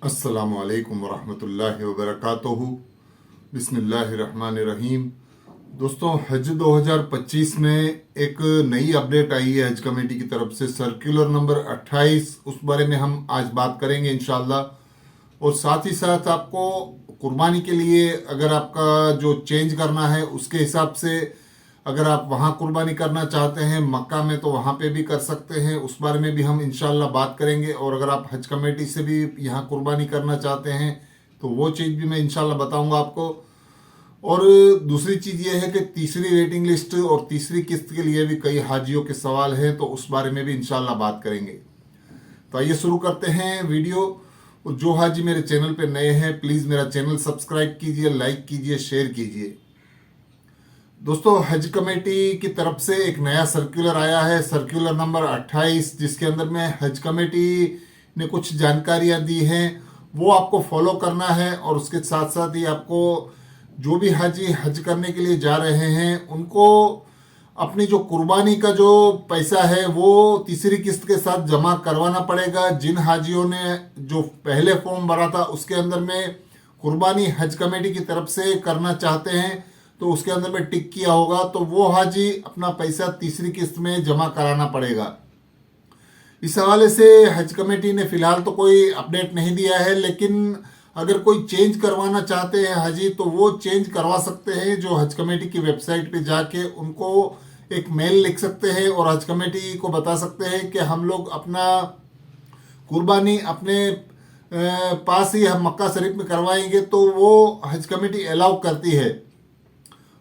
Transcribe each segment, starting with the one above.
अस्सलामु अलैकुम वरहमतुल्लाहि वबरकातुहू। बिस्मिल्लाहिर्रहमानिर्रहीम। दोस्तों, हज 2025 में एक नई अपडेट आई है हज कमेटी की तरफ से, सर्कुलर नंबर 28। उस बारे में हम आज बात करेंगे इंशाल्लाह। और साथ ही साथ आपको कुर्बानी के लिए अगर आपका जो चेंज करना है उसके हिसाब से, अगर आप वहाँ कुर्बानी करना चाहते हैं मक्का में तो वहाँ पे भी कर सकते हैं, उस बारे में भी हम इंशाल्लाह बात करेंगे। और अगर आप हज कमेटी से भी यहाँ कुर्बानी करना चाहते हैं तो वो चीज़ भी मैं इंशाल्लाह बताऊंगा आपको। और दूसरी चीज़ ये है कि तीसरी वेटिंग लिस्ट और तीसरी किस्त के लिए भी कई हाजियों के सवाल हैं, तो उस बारे में भी इंशाल्लाह बात करेंगे। तो आइए शुरू करते हैं वीडियो। और जो हाजी मेरे चैनल पे नए हैं प्लीज़ मेरा चैनल सब्सक्राइब कीजिए, लाइक कीजिए, शेयर कीजिए। दोस्तों, हज कमेटी की तरफ से एक नया सर्कुलर आया है, सर्कुलर नंबर 28, जिसके अंदर में हज कमेटी ने कुछ जानकारियां दी हैं, वो आपको फॉलो करना है। और उसके साथ साथ ही आपको जो भी हाजी हज करने के लिए जा रहे हैं उनको अपनी जो कुर्बानी का जो पैसा है वो तीसरी किस्त के साथ जमा करवाना पड़ेगा। जिन हाजियों ने जो पहले फॉर्म भरा था उसके अंदर में कुर्बानी हज कमेटी की तरफ से करना चाहते हैं तो उसके अंदर में टिक किया होगा, तो वो हाजी अपना पैसा तीसरी किस्त में जमा कराना पड़ेगा। इस हवाले से हज कमेटी ने फिलहाल तो कोई अपडेट नहीं दिया है, लेकिन अगर कोई चेंज करवाना चाहते हैं हाजी तो वो चेंज करवा सकते हैं। जो हज कमेटी की वेबसाइट पे जाके उनको एक मेल लिख सकते हैं और हज कमेटी को बता सकते हैं कि हम लोग अपना कुर्बानी अपने पास ही हम मक्का शरीफ में करवाएंगे, तो वो हज कमेटी अलाउ करती है।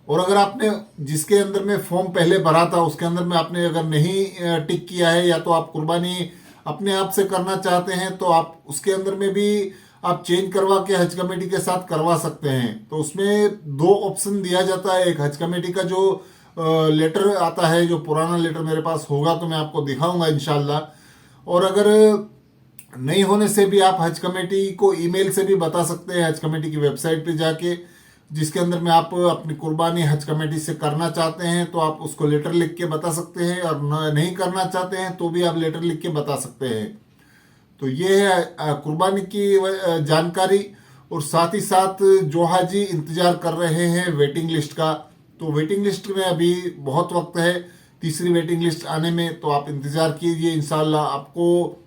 और अगर आपने जिसके अंदर में फॉर्म पहले भरा था उसके अंदर में आपने अगर नहीं टिक किया है, या तो आप कुर्बानी अपने आप से करना चाहते हैं, तो आप उसके अंदर में भी आप चेंज करवा के हज कमेटी के साथ करवा सकते हैं। तो उसमें दो ऑप्शन दिया जाता है। एक हज कमेटी का जो लेटर आता है, जो पुराना लेटर मेरे पास होगा तो मैं आपको दिखाऊंगा इंशाल्लाह। और अगर नहीं होने से भी आप हज कमेटी को ईमेल से भी बता सकते हैं, हज कमेटी की वेबसाइट पे जाके, जिसके अंदर में आप अपनी कुर्बानी हज कमेटी से करना चाहते हैं तो आप उसको लेटर लिख के बता सकते हैं, और नहीं करना चाहते हैं तो भी आप लेटर लिख के बता सकते हैं। तो ये है कुर्बानी की जानकारी। और साथ ही साथ जो हाजी इंतजार कर रहे हैं वेटिंग लिस्ट का, तो वेटिंग लिस्ट में अभी बहुत वक्त है तीसरी वेटिंग लिस्ट आने में, तो आप इंतजार कीजिए। इंशाल्लाह आपको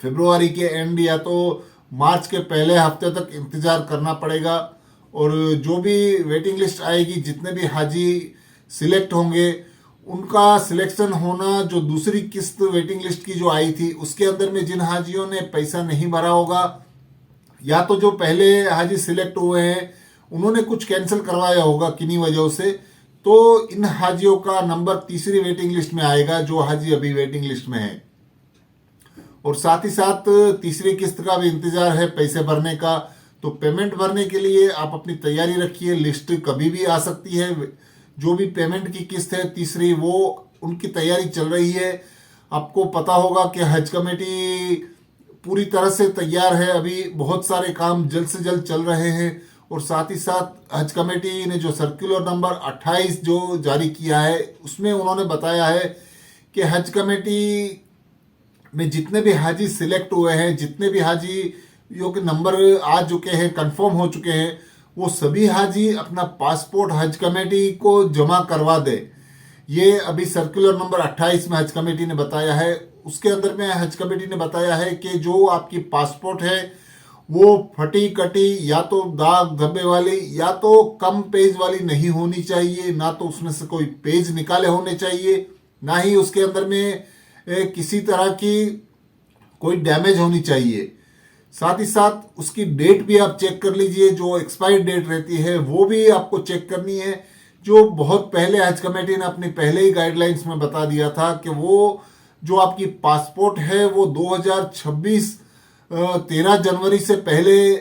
फरवरी के एंड या तो मार्च के पहले हफ्ते तक इंतजार करना पड़ेगा। और जो भी वेटिंग लिस्ट आएगी, जितने भी हाजी सिलेक्ट होंगे, उनका सिलेक्शन होना, जो दूसरी किस्त वेटिंग लिस्ट की जो आई थी उसके अंदर में जिन हाजियों ने पैसा नहीं भरा होगा, या तो जो पहले हाजी सिलेक्ट हुए हैं उन्होंने कुछ कैंसिल करवाया होगा किन्हीं वजहों से, तो इन हाजियों का नंबर तीसरी वेटिंग लिस्ट में आएगा जो हाजी अभी वेटिंग लिस्ट में है। और साथ ही साथ तीसरी किस्त का भी इंतजार है पैसे भरने का। तो पेमेंट भरने के लिए आप अपनी तैयारी रखिए, लिस्ट कभी भी आ सकती है। जो भी पेमेंट की किस्त है तीसरी, वो उनकी तैयारी चल रही है। आपको पता होगा कि हज कमेटी पूरी तरह से तैयार है, अभी बहुत सारे काम जल्द से जल्द चल रहे हैं। और साथ ही साथ हज कमेटी ने जो सर्कुलर नंबर 28 जो जारी किया है उसमें उन्होंने बताया है कि हज कमेटी में जितने भी हाजी सिलेक्ट हुए हैं, जितने भी हाजी जो कि नंबर आ चुके हैं, कंफर्म हो चुके हैं, वो सभी हाजी अपना पासपोर्ट हज कमेटी को जमा करवा दे। ये अभी सर्कुलर नंबर 28 में हज कमेटी ने बताया है। उसके अंदर में हज कमेटी ने बताया है कि जो आपकी पासपोर्ट है वो फटी कटी, या तो दाग धब्बे वाली, या तो कम पेज वाली नहीं होनी चाहिए, ना तो उसमें से कोई पेज निकाले होने चाहिए, ना ही उसके अंदर में किसी तरह की कोई डैमेज होनी चाहिए। साथ ही साथ उसकी डेट भी आप चेक कर लीजिए, जो एक्सपायरी डेट रहती है वो भी आपको चेक करनी है। जो बहुत पहले हज कमेटी ने अपनी पहले ही गाइडलाइंस में बता दिया था कि वो जो आपकी पासपोर्ट है वो 2026 13 जनवरी से पहले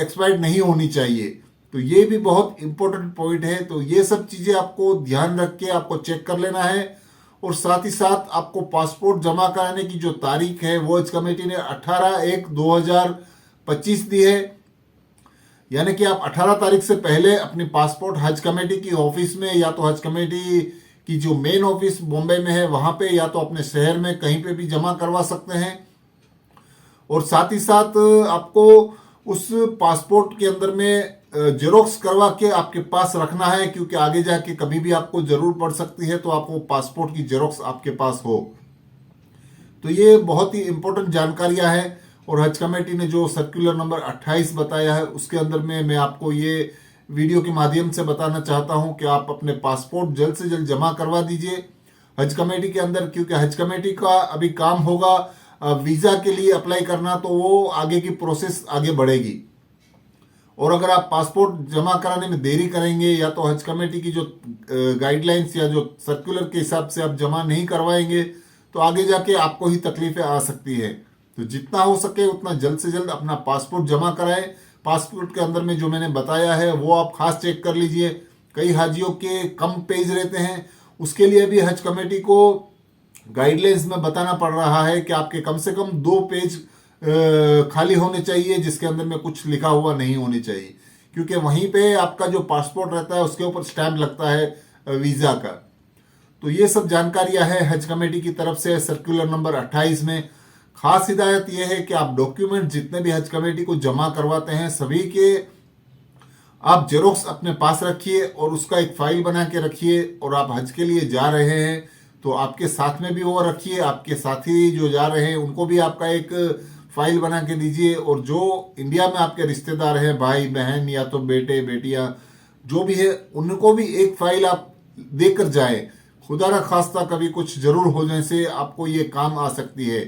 एक्सपायर्ड नहीं होनी चाहिए। तो ये भी बहुत इंपॉर्टेंट पॉइंट है। तो ये सब चीज़ें आपको ध्यान रख के आपको चेक कर लेना है। और साथ ही साथ आपको पासपोर्ट जमा कराने की जो तारीख है वो हज कमेटी ने 18/1/2025 दी है। यानी कि आप 18 तारीख से पहले अपनी पासपोर्ट हज कमेटी की ऑफिस में, या तो हज कमेटी की जो मेन ऑफिस बॉम्बे में है वहाँ पे, या तो अपने शहर में कहीं पे भी जमा करवा सकते हैं। और साथ ही साथ आपको उस पासपोर्ट के अंदर में जेरोक्स करवा के आपके पास रखना है, क्योंकि आगे जाके कभी भी आपको जरूर पड़ सकती है, तो आपको पासपोर्ट की जेरोक्स आपके पास हो। तो ये बहुत ही इंपॉर्टेंट जानकारियां हैं। और हज कमेटी ने जो सर्कुलर नंबर 28 बताया है उसके अंदर में मैं आपको ये वीडियो के माध्यम से बताना चाहता हूं कि आप अपने पासपोर्ट जल्द से जल्द जमा करवा दीजिए हज कमेटी के अंदर, क्योंकि हज कमेटी का अभी काम होगा वीजा के लिए अप्लाई करना, तो वो आगे की प्रोसेस आगे बढ़ेगी। और अगर आप पासपोर्ट जमा कराने में देरी करेंगे या तो हज कमेटी की जो गाइडलाइंस या जो सर्कुलर के हिसाब से आप जमा नहीं करवाएंगे, तो आगे जाके आपको ही तकलीफें आ सकती है। तो जितना हो सके उतना जल्द से जल्द अपना पासपोर्ट जमा कराएं। पासपोर्ट के अंदर में जो मैंने बताया है वो आप खास चेक कर लीजिए। कई हाजियों के कम पेज रहते हैं, उसके लिए भी हज कमेटी को गाइडलाइंस में बताना पड़ रहा है कि आपके कम से कम 2 पेज खाली होने चाहिए, जिसके अंदर में कुछ लिखा हुआ नहीं होनी चाहिए, क्योंकि वहीं पे आपका जो पासपोर्ट रहता है उसके ऊपर स्टैंप लगता है वीजा का। तो ये सब जानकारियां है हज कमेटी की तरफ से सर्कुलर नंबर 28 में। खास हिदायत यह है कि आप डॉक्यूमेंट जितने भी हज कमेटी को जमा करवाते हैं सभी के आप जेरोक्स अपने पास रखिए और उसका एक फाइल बना के रखिए। और आप हज के लिए जा रहे हैं तो आपके साथ में भी वो रखिए, आपके साथी जो जा रहे हैं उनको भी आपका एक फाइल बना के दीजिए। और जो इंडिया में आपके रिश्तेदार हैं, भाई बहन या तो बेटे बेटियां जो भी है, उनको भी एक फाइल आप देकर जाएं। खुदा न खास्ता कभी कुछ जरूर हो जाने से आपको ये काम आ सकती है।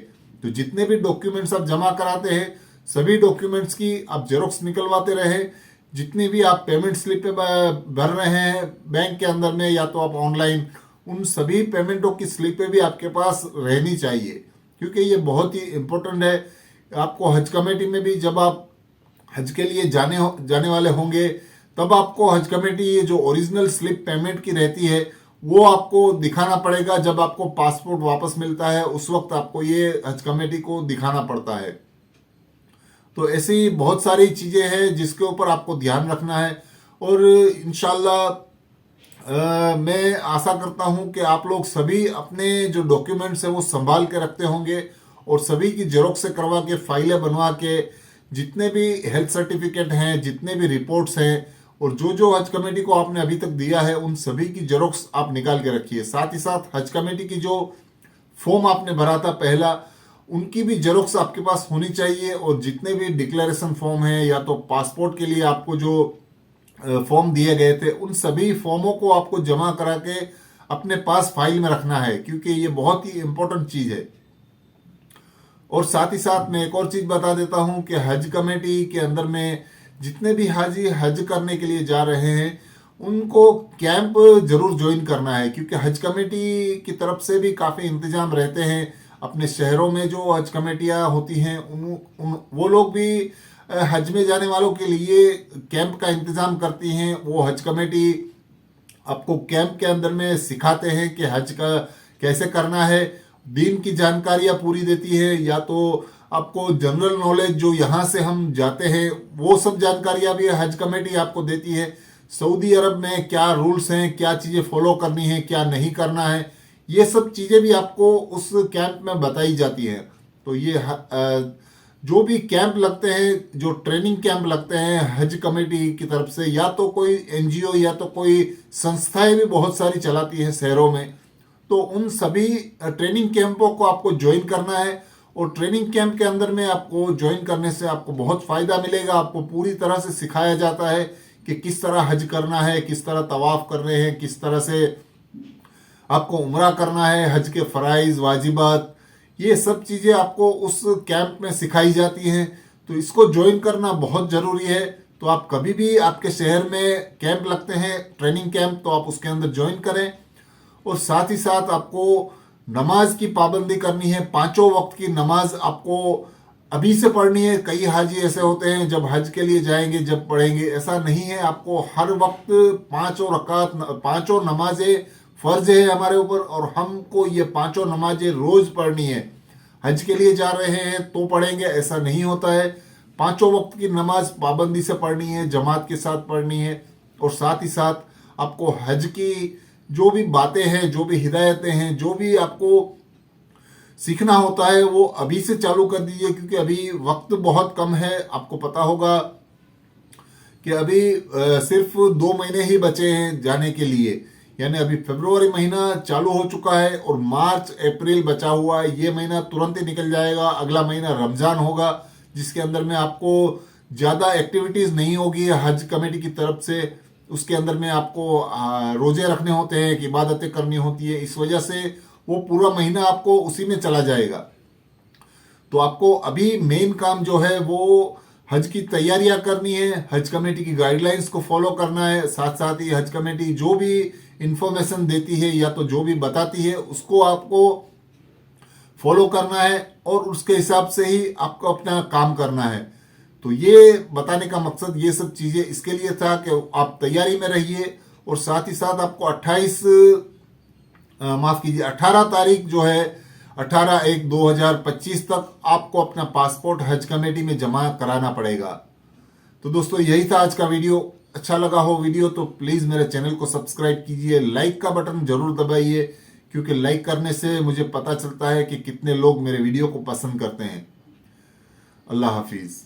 तो जितने भी डॉक्यूमेंट्स आप जमा कराते हैं सभी डॉक्यूमेंट्स की आप जेरोक्स निकलवाते रहे। जितनी भी आप पेमेंट स्लिप भर रहे हैं बैंक के अंदर में या तो आप ऑनलाइन, उन सभी पेमेंटों की स्लिपें भी आपके पास रहनी चाहिए, क्योंकि ये बहुत ही इंपॉर्टेंट है। आपको हज कमेटी में भी जब आप हज के लिए जाने वाले होंगे तब आपको हज कमेटी ये जो ओरिजिनल स्लिप पेमेंट की रहती है वो आपको दिखाना पड़ेगा। जब आपको पासपोर्ट वापस मिलता है उस वक्त आपको ये हज कमेटी को दिखाना पड़ता है। तो ऐसी बहुत सारी चीजें हैं जिसके ऊपर आपको ध्यान रखना है। और इंशाल्लाह मैं आशा करता हूं कि आप लोग सभी अपने जो डॉक्यूमेंट्स हैं वो संभाल के रखते होंगे और सभी की जेरोक्स से करवा के फाइलें बनवा के जितने भी हेल्थ सर्टिफिकेट हैं, जितने भी रिपोर्ट्स हैं और जो जो हज कमेटी को आपने अभी तक दिया है उन सभी की जेरोक्स आप निकाल के रखिए। साथ ही साथ हज कमेटी की जो फॉर्म आपने भरा था पहला, उनकी भी जेरोक्स आपके पास होनी चाहिए। और जितने भी डिक्लेरेशन फॉर्म है या तो पासपोर्ट के लिए आपको जो फॉर्म दिए गए थे उन सभी फॉर्मों को आपको जमा करा के अपने पास फाइल में रखना है, क्योंकि ये बहुत ही इंपॉर्टेंट चीज है। और साथ ही साथ मैं एक और चीज बता देता हूं कि हज कमेटी के अंदर में जितने भी हाजी हज करने के लिए जा रहे हैं उनको कैंप जरूर ज्वाइन करना है, क्योंकि हज कमेटी की तरफ से भी काफ़ी इंतजाम रहते हैं। अपने शहरों में जो हज कमेटियाँ होती हैं वो लोग भी हज में जाने वालों के लिए कैंप का इंतजाम करती हैं। वो हज कमेटी आपको कैंप के अंदर में सिखाते हैं कि हज का कैसे करना है, दीन की जानकारियाँ पूरी देती है, या तो आपको जनरल नॉलेज जो यहाँ से हम जाते हैं वो सब जानकारियाँ भी हज कमेटी आपको देती है। सऊदी अरब में क्या रूल्स हैं, क्या चीज़ें फॉलो करनी है, क्या नहीं करना है, ये सब चीज़ें भी आपको उस कैंप में बताई जाती हैं। तो ये जो भी कैंप लगते हैं, जो ट्रेनिंग कैंप लगते हैं हज कमेटी की तरफ से, या तो कोई एनजीओ या तो कोई संस्थाएं भी बहुत सारी चलाती हैं शहरों में, तो उन सभी ट्रेनिंग कैंपों को आपको ज्वाइन करना है। और ट्रेनिंग कैंप के अंदर में आपको ज्वाइन करने से आपको बहुत फायदा मिलेगा। आपको पूरी तरह से सिखाया जाता है कि किस तरह हज करना है, किस तरह तवाफ कर रहे हैं, किस तरह से आपको उम्रा करना है, हज के फराइज वाजिबात, ये सब चीज़ें आपको उस कैंप में सिखाई जाती हैं। तो इसको ज्वाइन करना बहुत ज़रूरी है। तो आप कभी भी आपके शहर में कैंप लगते हैं ट्रेनिंग कैंप, तो आप उसके अंदर ज्वाइन करें। और साथ ही साथ आपको नमाज की पाबंदी करनी है। 5 वक्त की नमाज आपको अभी से पढ़नी है। कई हाजी ऐसे होते हैं जब हज के लिए जाएंगे जब पढ़ेंगे, ऐसा नहीं है। आपको हर वक्त 5 रकात 5 नमाजें फर्ज है हमारे ऊपर, और हमको ये 5 नमाजें रोज पढ़नी है। हज के लिए जा रहे हैं तो पढ़ेंगे, ऐसा नहीं होता है। 5 वक्त की नमाज पाबंदी से पढ़नी है, जमात के साथ पढ़नी है। और साथ ही साथ आपको हज की जो भी बातें हैं, जो भी हिदायतें हैं, जो भी आपको सीखना होता है वो अभी से चालू कर दीजिए, क्योंकि अभी वक्त बहुत कम है। आपको पता होगा कि अभी सिर्फ 2 महीने ही बचे हैं जाने के लिए, यानी अभी फरवरी महीना चालू हो चुका है और मार्च अप्रैल बचा हुआ है। ये महीना तुरंत ही निकल जाएगा। अगला महीना रमजान होगा, जिसके अंदर में आपको ज़्यादा एक्टिविटीज़ नहीं होगी हज कमेटी की तरफ से। उसके अंदर में आपको रोजे रखने होते हैं, कि इबादतें करनी होती है, इस वजह से वो पूरा महीना आपको उसी में चला जाएगा। तो आपको अभी मेन काम जो है वो हज की तैयारियां करनी है, हज कमेटी की गाइडलाइंस को फॉलो करना है। साथ साथ ही हज कमेटी जो भी इंफॉर्मेशन देती है या तो जो भी बताती है उसको आपको फॉलो करना है, और उसके हिसाब से ही आपको अपना काम करना है। तो ये बताने का मकसद ये सब चीज़ें इसके लिए था कि आप तैयारी में रहिए, और साथ ही साथ आपको 18 तारीख जो है 18/1/2025 तक आपको अपना पासपोर्ट हज कमेटी में जमा कराना पड़ेगा। तो दोस्तों यही था आज का वीडियो। अच्छा लगा हो वीडियो तो प्लीज़ मेरे चैनल को सब्सक्राइब कीजिए, लाइक का बटन जरूर दबाइए, क्योंकि लाइक करने से मुझे पता चलता है कि कितने लोग मेरे वीडियो को पसंद करते हैं। अल्लाह हाफिज़।